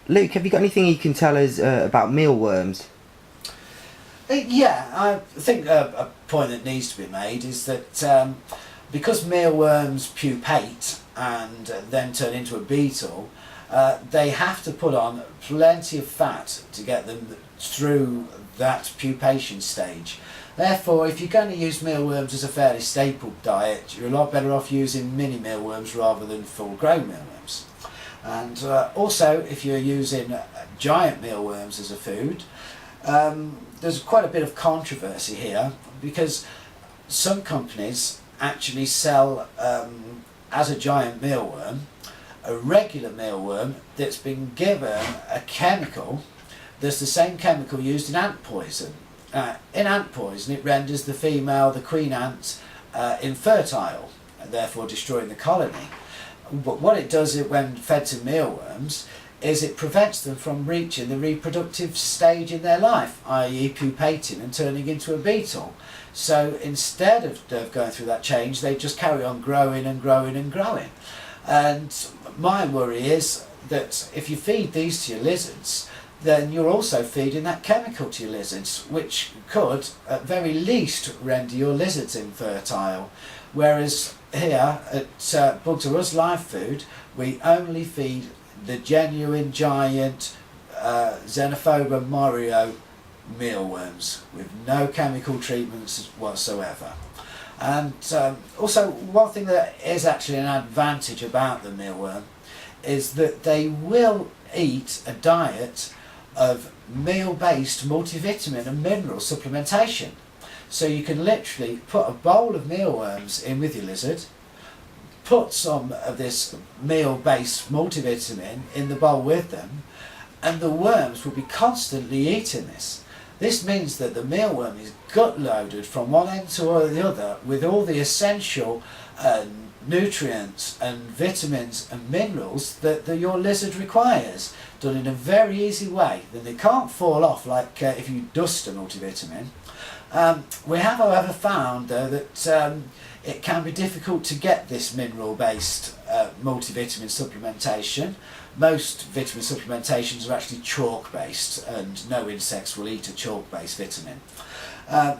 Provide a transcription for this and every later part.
Luke, have you got anything you can tell us about mealworms? Yeah, I think a point that needs to be made is that because mealworms pupate and then turn into a beetle, they have to put on plenty of fat to get them through that pupation stage. Therefore, if you're going to use mealworms as a fairly staple diet, you're a lot better off using mini mealworms rather than full-grown mealworms. And also, if you're using giant mealworms as a food, there's quite a bit of controversy here because some companies actually sell as a giant mealworm a regular mealworm that's been given a chemical that's the same chemical used in ant poison. In ant poison, it renders the female, the queen ant, infertile, and therefore destroying the colony. But what it does when fed to mealworms is it prevents them from reaching the reproductive stage in their life, i.e. pupating and turning into a beetle. So instead of going through that change, they just carry on growing and growing and growing. And my worry is that if you feed these to your lizards, then you're also feeding that chemical to your lizards, which could at very least render your lizards infertile. Whereas here at BugsRus Livefood, we only feed the genuine giant Xenophoba morio mealworms with no chemical treatments whatsoever. And also, one thing that is actually an advantage about the mealworm is that they will eat a diet of meal-based multivitamin and mineral supplementation. So you can literally put a bowl of mealworms in with your lizard, put some of this meal-based multivitamin in the bowl with them, and the worms will be constantly eating this. This means that the mealworm is gut-loaded from one end to the other with all the essential nutrients and vitamins and minerals that your lizard requires, done in a very easy way. Then they can't fall off like if you dust a multivitamin. We have, however, found though that it can be difficult to get this mineral-based multivitamin supplementation. Most vitamin supplementations are actually chalk-based, and no insects will eat a chalk-based vitamin.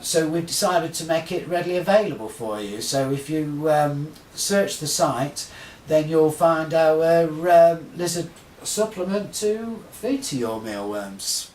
So we've decided to make it readily available for you. So if you search the site, then you'll find our lizard supplement to feed to your mealworms.